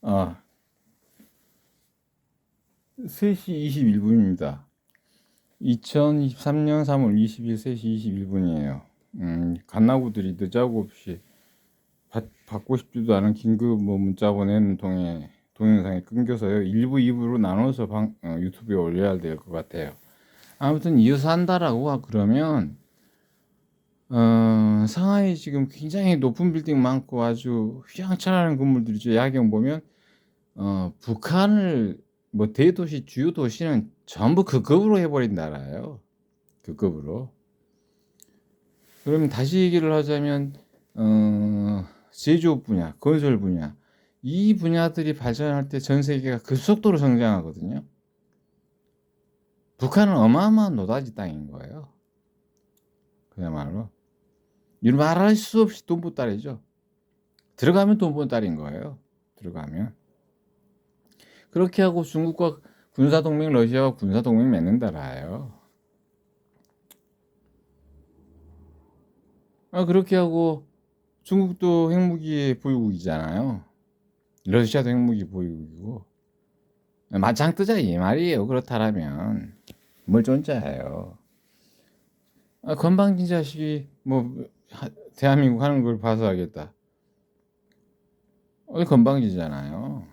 아, 3시 21분입니다. 2023년 3월 20일 3시 21분이에요. 갓나구들이 늦자고 없이 받고 싶지도 않은 긴급 문자 보내는 동영상에 끊겨서요. 1부, 2부로 나눠서 유튜브에 올려야 될 것 같아요. 아무튼 이어서 한다라고 그러면 상하이 지금 굉장히 높은 빌딩 많고 아주 휘황찬란한 건물들이죠. 야경 보면 북한을 대도시 주요 도시는 전부 극급으로 해버린 나라예요. 극급으로. 그러면 다시 얘기를 하자면 제조업 분야, 건설 분야 이 분야들이 발전할 때 전 세계가 급속도로 성장하거든요. 북한은 어마어마한 노다지 땅인 거예요. 그야말로 이런 말할 수 없이 돈보따리죠. 들어가면 돈보따리인 거예요. 들어가면 그렇게 하고 중국과 군사동맹, 러시아와 군사동맹 맺는 나라예요. 그렇게 하고 중국도 핵무기 보유국이잖아요. 러시아도 핵무기 보유국이고 맞짱 뜨자 이 말이에요. 그렇다라면 뭘 존재해요. 건방진 자식이 대한민국 하는 걸 봐서 하겠다. 건방지잖아요.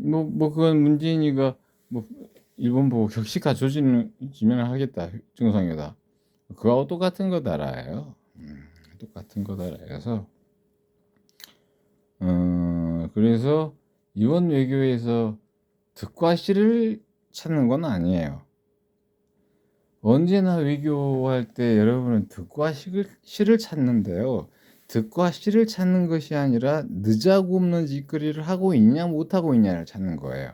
그건 문재인이가 일본 보고 격식화 조지면 하겠다. 정상회담. 그거하고 똑같은 거다라요. 똑같은 거다라여서 그래서 이번 외교에서 득과 실을 찾는 건 아니에요. 언제나 외교할 때 여러분은 득과 실을 찾는데요. 득과 실을 찾는 것이 아니라 늦자고 없는 짓거리를 하고 있냐 못하고 있냐를 찾는 거예요.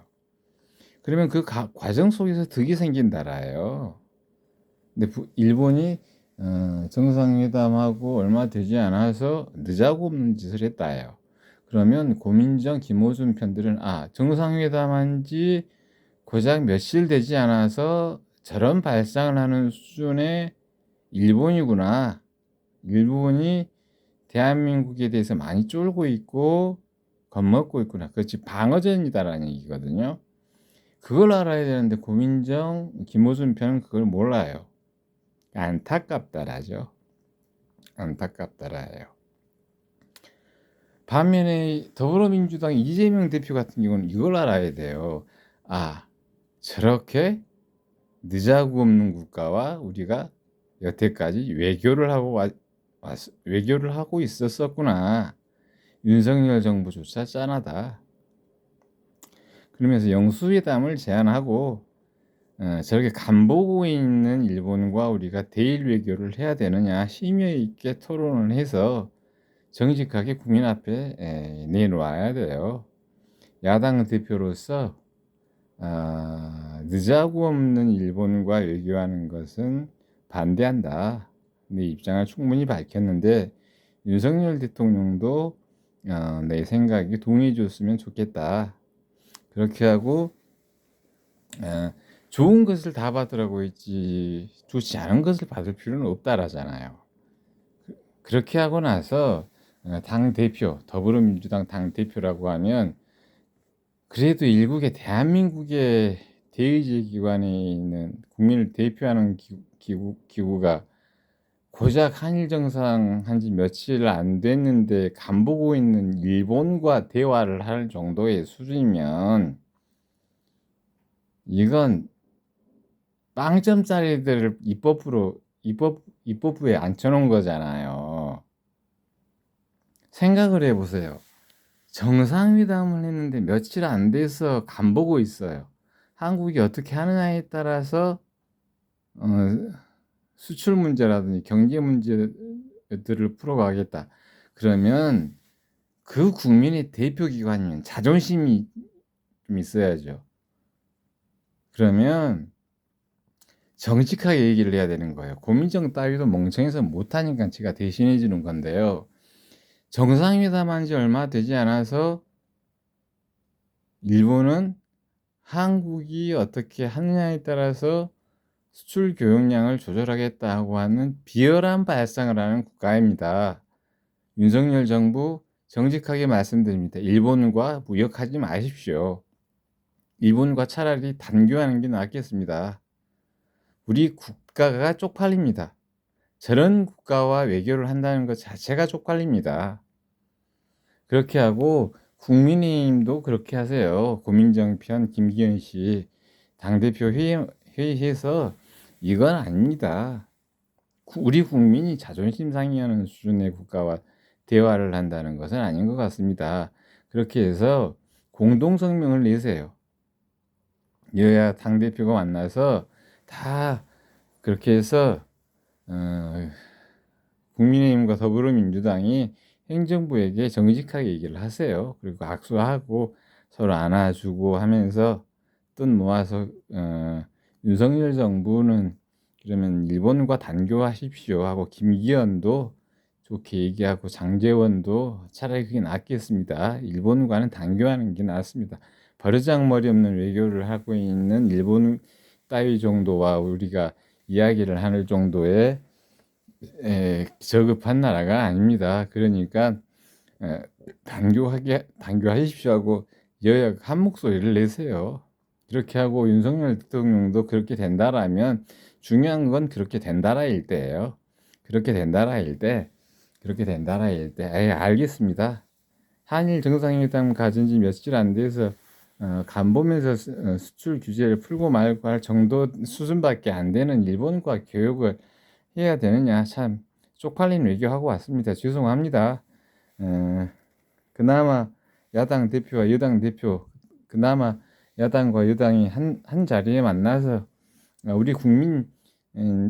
그러면 그 과정 속에서 득이 생긴다라요. 근데 일본이 정상회담하고 얼마 되지 않아서 늦자고 없는 짓을 했다예요. 그러면 고민정, 김호준 편들은 정상회담한 지 고작 며칠 되지 않아서 저런 발상을 하는 수준의 일본이구나. 일본이 대한민국에 대해서 많이 쫄고 있고 겁먹고 있구나. 그렇지 방어전이다라는 얘기거든요. 그걸 알아야 되는데 고민정, 김호준 편은 그걸 몰라요. 안타깝다라죠. 안타깝다라예요. 반면에 더불어민주당 이재명 대표 같은 경우는 이걸 알아야 돼요. 저렇게 늦자고 없는 국가와 우리가 여태까지 외교를 하고 있었구나. 윤석열 정부조차 짠하다. 그러면서 영수회담을 제안하고 저렇게 간보고 있는 일본과 우리가 대일 외교를 해야 되느냐 심의 있게 토론을 해서 정직하게 국민 앞에 내놓아야 돼요. 야당 대표로서 늦자고 없는 일본과 외교하는 것은 반대한다. 내 입장을 충분히 밝혔는데 윤석열 대통령도 내 생각에 동의해 줬으면 좋겠다. 그렇게 하고 좋은 것을 다 받으라고 했지 좋지 않은 것을 받을 필요는 없다라잖아요. 그렇게 하고 나서 당대표, 더불어민주당 당대표라고 하면 그래도 일국의 대한민국의 대의제기관에 있는 국민을 대표하는 기구가 고작 한일 정상 한 지 며칠 안 됐는데 간보고 있는 일본과 대화를 할 정도의 수준이면 이건 빵점짜리들을 입법부에 앉혀놓은 거잖아요. 생각을 해보세요. 정상회담을 했는데 며칠 안 돼서 간보고 있어요. 한국이 어떻게 하느냐에 따라서 수출 문제라든지 경제 문제들을 풀어가겠다. 그러면 그 국민의 대표 기관이면 자존심이 좀 있어야죠. 그러면 정직하게 얘기를 해야 되는 거예요. 고민정 따위도 멍청해서 못하니까 제가 대신해 주는 건데요. 정상회담한 지 얼마 되지 않아서 일본은 한국이 어떻게 하느냐에 따라서 수출 교역량을 조절하겠다고 하는 비열한 발상을 하는 국가입니다. 윤석열 정부 정직하게 말씀드립니다. 일본과 무역하지 마십시오. 일본과 차라리 단교하는 게 낫겠습니다. 우리 국가가 쪽팔립니다. 저런 국가와 외교를 한다는 것 자체가 쪽팔립니다. 그렇게 하고 국민의힘도 그렇게 하세요. 고민정 편 김기현 씨 당대표 회의해서 이건 아닙니다. 우리 국민이 자존심 상해하는 수준의 국가와 대화를 한다는 것은 아닌 것 같습니다. 그렇게 해서 공동성명을 내세요. 여야 당대표가 만나서 다 그렇게 해서 국민의힘과 더불어민주당이 행정부에게 정직하게 얘기를 하세요. 그리고 악수하고 서로 안아주고 하면서 돈 모아서 윤석열 정부는 그러면 일본과 단교하십시오 하고 김기현도 좋게 얘기하고 장제원도 차라리 그게 낫겠습니다. 일본과는 단교하는 게 낫습니다. 버르장머리 없는 외교를 하고 있는 일본 따위 정도와 우리가 이야기를 하는 정도의 저급한 나라가 아닙니다. 그러니까 단교하십시오 하고 여야 한 목소리를 내세요. 그렇게 하고 윤석열 대통령도 그렇게 된다라면 중요한 건 그렇게 된다라일 때예요. 그렇게 된다라일 때 알겠습니다. 한일 정상회담 가진 지 며칠 안 돼서 간보면서 수출 규제를 풀고 말고 할 정도 수준밖에 안 되는 일본과 교역을 해야 되느냐, 참 쪽팔린 외교하고 왔습니다. 죄송합니다. 그나마 야당 대표와 여당 대표, 그나마 야당과 여당이 한 자리에 만나서 우리 국민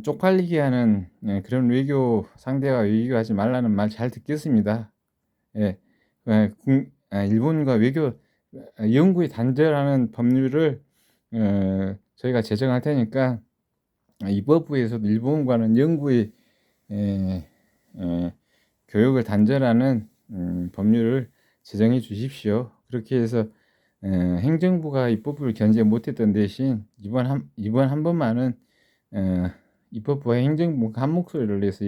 쪽팔리게 하는 그런 외교, 상대와 외교하지 말라는 말 잘 듣겠습니다. 예, 일본과 외교 영구히 단절하는 법률을 저희가 제정할 테니까 입법부에서도 일본과는 영구히 교역을 단절하는 법률을 제정해 주십시오. 그렇게 해서 행정부가 입법부를 견제 못했던 대신 이번 한 번만은 입법부와 행정부가 한 목소리를 내서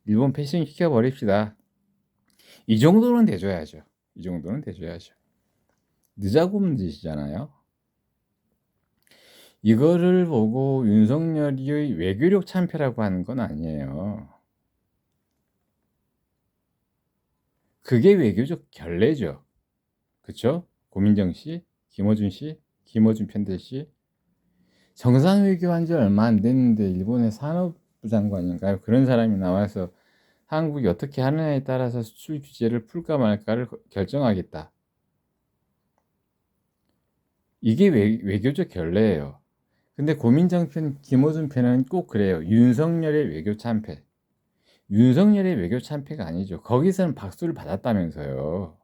일본 패싱 시켜 버립시다. 이 정도는 돼줘야죠. 늦자고 문 짓이잖아요. 이거를 보고 윤석열이 외교력 참패라고 하는 건 아니에요. 그게 외교적 결례죠. 그쵸? 고민정 씨, 김어준 씨, 김어준 편대 씨. 정상회교 한 지 얼마 안 됐는데 일본의 산업부 장관인가요? 그런 사람이 나와서 한국이 어떻게 하느냐에 따라서 수출 규제를 풀까 말까를 결정하겠다. 이게 외교적 결례예요. 근데 고민정 편, 김어준 편은 꼭 그래요. 윤석열의 외교 참패. 윤석열의 외교 참패가 아니죠. 거기서는 박수를 받았다면서요.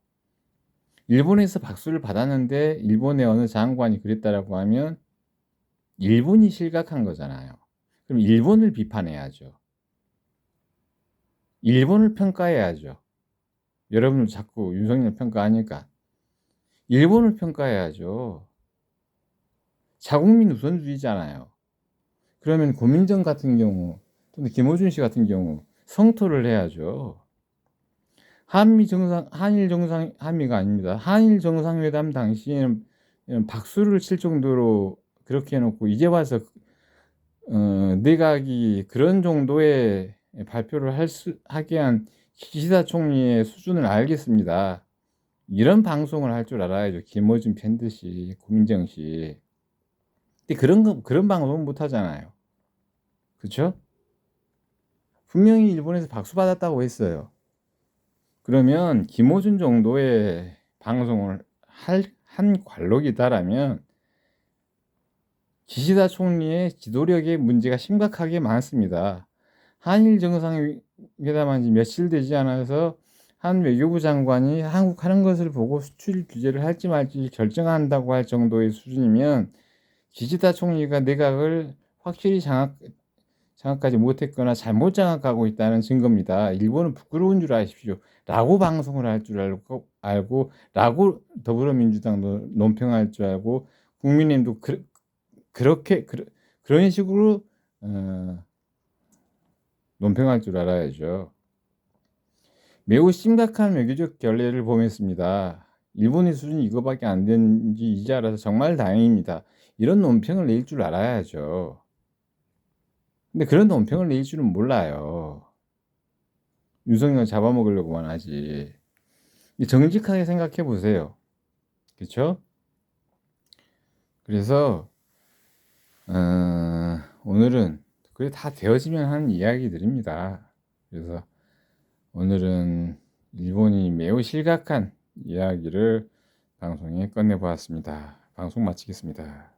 일본에서 박수를 받았는데 일본의 어느 장관이 그랬다라고 하면 일본이 실각한 거잖아요. 그럼 일본을 비판해야죠. 일본을 평가해야죠. 여러분 자꾸 윤석열 평가하니까 일본을 평가해야죠. 자국민 우선주의잖아요. 그러면 고민정 같은 경우 또는 김어준 씨 같은 경우 성토를 해야죠. 한미가 아닙니다. 한일 정상회담 당시에는 박수를 칠 정도로 그렇게 해놓고 이제 와서 내각이 그런 정도의 발표를 하게 한 기시다 총리의 수준을 알겠습니다. 이런 방송을 할 줄 알아야죠. 김어준 팬듯이 고민정 씨. 근데 그런 방송은 못 하잖아요. 그렇죠? 분명히 일본에서 박수 받았다고 했어요. 그러면 김어준 정도의 방송을 한 관록이다라면 기시다 총리의 지도력에 문제가 심각하게 많습니다. 한일 정상회담한 지 며칠 되지 않아서 한 외교부 장관이 한국 하는 것을 보고 수출 규제를 할지 말지 결정한다고 할 정도의 수준이면 기시다 총리가 내각을 확실히 장악하지 못했거나 잘못 장악하고 있다는 증거입니다. 일본은 부끄러운 줄 아십시오. 라고 방송을 할 줄 알고 라고 더불어민주당도 논평할 줄 알고 국민의힘도 그런 식으로 논평할 줄 알아야죠. 매우 심각한 외교적 결례를 범했습니다. 일본의 수준이 이거밖에 안 되는지 이제 알아서 정말 다행입니다. 이런 논평을 내릴 줄 알아야죠. 근데 그런 논평을 내릴 줄은 몰라요. 윤석열 잡아먹으려고만 하지. 정직하게 생각해 보세요. 그쵸? 그래서 오늘은 그게 다 되어지면 하는 이야기들입니다. 그래서 오늘은 일본이 매우 실각한 이야기를 방송에 꺼내 보았습니다. 방송 마치겠습니다.